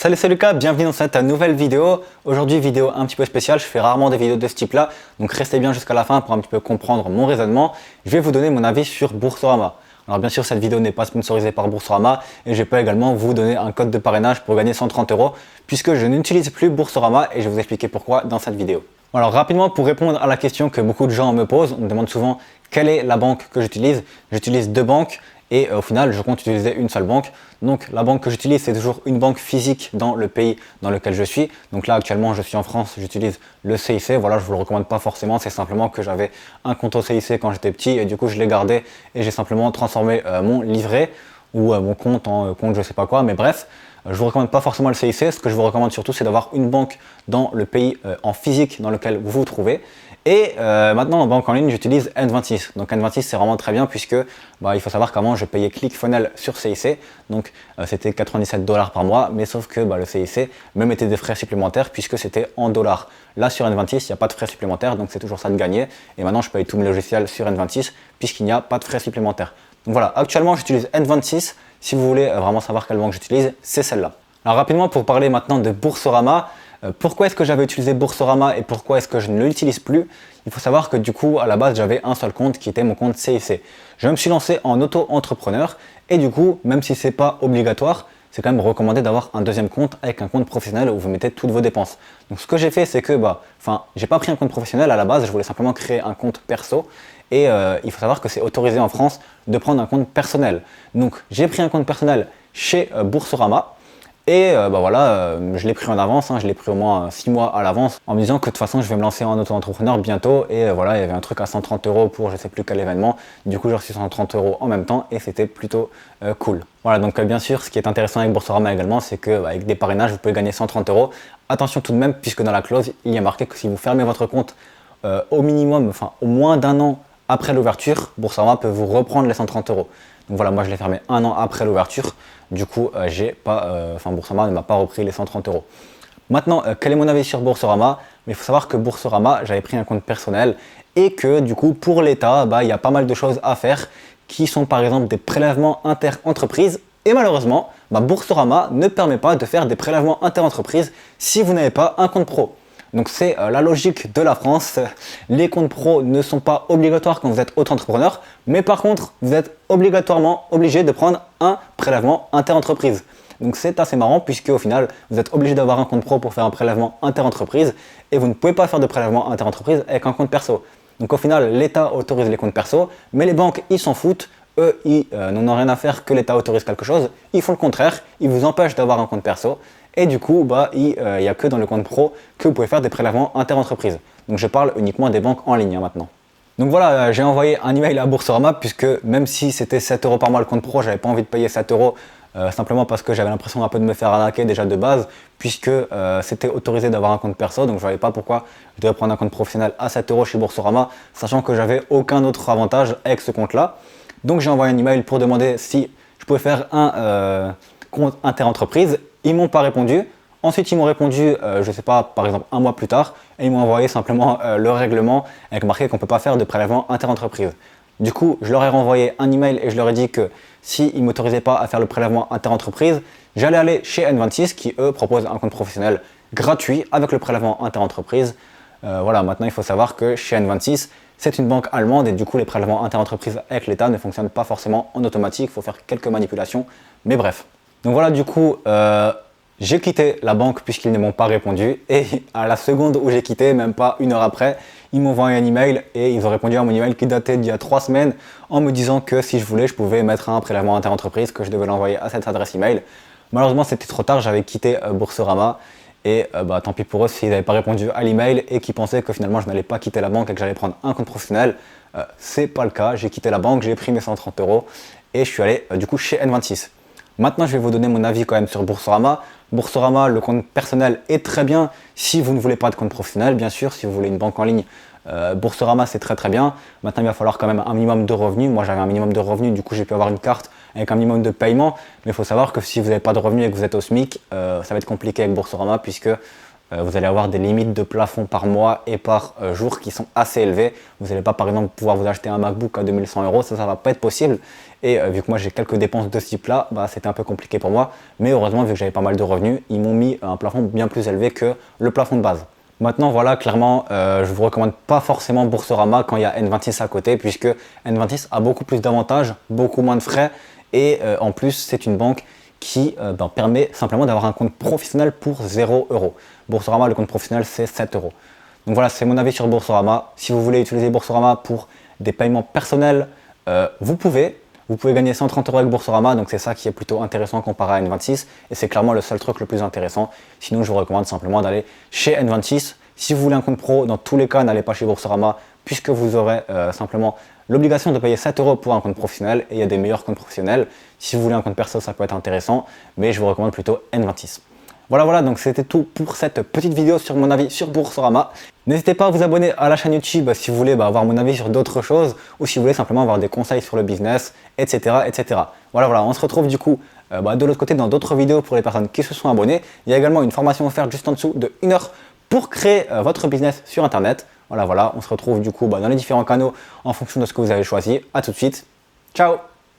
Salut, c'est Lucas, bienvenue dans cette nouvelle vidéo. Aujourd'hui, vidéo un petit peu spéciale, je fais rarement des vidéos de ce type là, donc restez bien jusqu'à la fin pour un petit peu comprendre mon raisonnement. Je vais vous donner mon avis sur Boursorama. Alors bien sûr, cette vidéo n'est pas sponsorisée par Boursorama et je peux également vous donner un code de parrainage pour gagner 130 € puisque je n'utilise plus Boursorama et je vais vous expliquer pourquoi dans cette vidéo. Alors rapidement, pour répondre à la question que beaucoup de gens me posent, on me demande souvent quelle est la banque que j'utilise. J'utilise deux banques. Et au final, je compte utiliser une seule banque. Donc la banque que j'utilise, c'est toujours une banque physique dans le pays dans lequel je suis. Donc là, actuellement, je suis en France, j'utilise le CIC. Voilà, je ne vous le recommande pas forcément. C'est simplement que j'avais un compte au CIC quand j'étais petit et du coup, je l'ai gardé et j'ai simplement transformé mon livret ou mon compte en compte je sais pas quoi. Mais bref, je ne vous recommande pas forcément le CIC. Ce que je vous recommande surtout, c'est d'avoir une banque dans le pays en physique dans lequel vous vous trouvez. Et maintenant en banque en ligne, j'utilise N26. Donc N26 c'est vraiment très bien puisque il faut savoir qu'avant je payais ClickFunnels sur CIC. Donc c'était 97 $ par mois, mais sauf que le CIC me mettait des frais supplémentaires puisque c'était en dollars. Là sur N26, il n'y a pas de frais supplémentaires, donc c'est toujours ça de gagner. Et maintenant je paye tous mes logiciels sur N26 puisqu'il n'y a pas de frais supplémentaires. Donc voilà, actuellement j'utilise N26. Si vous voulez vraiment savoir quelle banque j'utilise, c'est celle-là. Alors rapidement pour parler maintenant de Boursorama. Pourquoi est-ce que j'avais utilisé Boursorama et pourquoi est-ce que je ne l'utilise plus? Il faut savoir que du coup, à la base, j'avais un seul compte qui était mon compte CIC. Je me suis lancé en auto-entrepreneur et du coup, même si c'est pas obligatoire, c'est quand même recommandé d'avoir un deuxième compte avec un compte professionnel où vous mettez toutes vos dépenses. Donc ce que j'ai fait, c'est que j'ai pas pris un compte professionnel à la base, je voulais simplement créer un compte perso. Et il faut savoir que c'est autorisé en France de prendre un compte personnel. Donc j'ai pris un compte personnel chez Boursorama. Et je l'ai pris en avance, je l'ai pris au moins 6 mois à l'avance en me disant que de toute façon je vais me lancer en auto-entrepreneur bientôt et voilà, il y avait un truc à 130 € pour je sais plus quel événement, du coup j'ai reçu 130 € en même temps et c'était plutôt cool. Voilà, donc bien sûr ce qui est intéressant avec Boursorama également c'est que avec des parrainages vous pouvez gagner 130 €. Attention tout de même puisque dans la clause il y a marqué que si vous fermez votre compte au minimum, au moins d'un an après l'ouverture, Boursorama peut vous reprendre les 130 €. Donc voilà, moi je l'ai fermé un an après l'ouverture. Du coup, Boursorama ne m'a pas repris les 130 €. Maintenant, quel est mon avis sur Boursorama? Mais il faut savoir que Boursorama, j'avais pris un compte personnel et que du coup, pour l'État, il y a pas mal de choses à faire qui sont par exemple des prélèvements inter-entreprises. Et malheureusement, Boursorama ne permet pas de faire des prélèvements inter-entreprises si vous n'avez pas un compte pro. Donc c'est la logique de la France. Les comptes pro ne sont pas obligatoires quand vous êtes auto-entrepreneur, mais par contre, vous êtes obligatoirement obligé de prendre un prélèvement inter-entreprise. Donc c'est assez marrant puisque au final, vous êtes obligé d'avoir un compte pro pour faire un prélèvement inter-entreprise et vous ne pouvez pas faire de prélèvement inter-entreprise avec un compte perso. Donc au final, l'État autorise les comptes perso, mais les banques, ils s'en foutent. Eux, ils n'en ont rien à faire que l'État autorise quelque chose. Ils font le contraire, ils vous empêchent d'avoir un compte perso. Et du coup, il n'y a que dans le compte pro que vous pouvez faire des prélèvements inter-entreprises. Donc je parle uniquement des banques en ligne maintenant. Donc voilà, j'ai envoyé un email à Boursorama puisque même si c'était 7 € par mois le compte pro, j'avais pas envie de payer 7 € simplement parce que j'avais l'impression un peu de me faire arnaquer déjà de base puisque c'était autorisé d'avoir un compte perso. Donc je ne voyais pas pourquoi je devais prendre un compte professionnel à 7 € chez Boursorama, sachant que j'avais aucun autre avantage avec ce compte-là. Donc j'ai envoyé un email pour demander si je pouvais faire un compte inter-entreprise. Ils m'ont pas répondu. Ensuite, ils m'ont répondu, je sais pas, par exemple un mois plus tard, et ils m'ont envoyé simplement le règlement avec marqué qu'on peut pas faire de prélèvement inter-entreprise. Du coup, je leur ai renvoyé un email et je leur ai dit que s'ils ne m'autorisaient pas à faire le prélèvement inter-entreprise, j'allais aller chez N26 qui eux proposent un compte professionnel gratuit avec le prélèvement inter-entreprise. Voilà, maintenant il faut savoir que chez N26, c'est une banque allemande et du coup les prélèvements inter-entreprises avec l'État ne fonctionnent pas forcément en automatique, il faut faire quelques manipulations, mais bref. Donc voilà, du coup, j'ai quitté la banque puisqu'ils ne m'ont pas répondu et à la seconde où j'ai quitté, même pas une heure après, ils m'ont envoyé un email et ils ont répondu à mon email qui datait d'il y a 3 semaines en me disant que si je voulais, je pouvais mettre un prélèvement inter-entreprise, que je devais l'envoyer à cette adresse email. Malheureusement, c'était trop tard, j'avais quitté Boursorama et tant pis pour eux s'ils n'avaient pas répondu à l'email et qu'ils pensaient que finalement je n'allais pas quitter la banque et que j'allais prendre un compte professionnel. C'est pas le cas, j'ai quitté la banque, j'ai pris mes 130 € et je suis allé du coup chez N26. Maintenant, je vais vous donner mon avis quand même sur Boursorama. Boursorama, le compte personnel est très bien si vous ne voulez pas de compte professionnel, bien sûr. Si vous voulez une banque en ligne, Boursorama, c'est très très bien. Maintenant, il va falloir quand même un minimum de revenus. Moi, j'avais un minimum de revenus, du coup, j'ai pu avoir une carte avec un minimum de paiement. Mais il faut savoir que si vous n'avez pas de revenus et que vous êtes au SMIC, ça va être compliqué avec Boursorama puisque Vous allez avoir des limites de plafond par mois et par jour qui sont assez élevées. Vous n'allez pas par exemple pouvoir vous acheter un MacBook à 2100 euros, ça va pas être possible. Et vu que moi j'ai quelques dépenses de ce type-là, c'était un peu compliqué pour moi. Mais heureusement, vu que j'avais pas mal de revenus, ils m'ont mis un plafond bien plus élevé que le plafond de base. Maintenant, voilà, clairement, je vous recommande pas forcément Boursorama quand il y a N26 à côté, puisque N26 a beaucoup plus d'avantages, beaucoup moins de frais, et en plus, c'est une banque qui permet simplement d'avoir un compte professionnel pour 0 euros. Boursorama, le compte professionnel, c'est 7 euros. Donc voilà, c'est mon avis sur Boursorama. Si vous voulez utiliser Boursorama pour des paiements personnels, vous pouvez. Vous pouvez gagner 130 euros avec Boursorama, donc c'est ça qui est plutôt intéressant comparé à N26, et c'est clairement le seul truc le plus intéressant. Sinon, je vous recommande simplement d'aller chez N26. Si vous voulez un compte pro, dans tous les cas, n'allez pas chez Boursorama, puisque vous aurez simplement l'obligation de payer 7 euros pour un compte professionnel, et il y a des meilleurs comptes professionnels. Si vous voulez un compte perso, ça peut être intéressant, mais je vous recommande plutôt N26. Voilà, donc c'était tout pour cette petite vidéo sur mon avis sur Boursorama. N'hésitez pas à vous abonner à la chaîne YouTube si vous voulez avoir mon avis sur d'autres choses ou si vous voulez simplement avoir des conseils sur le business, etc. etc. Voilà, on se retrouve du coup de l'autre côté dans d'autres vidéos pour les personnes qui se sont abonnées. Il y a également une formation offerte juste en dessous de 1 heure pour créer votre business sur Internet. Voilà, on se retrouve du coup dans les différents canaux en fonction de ce que vous avez choisi. A tout de suite, ciao!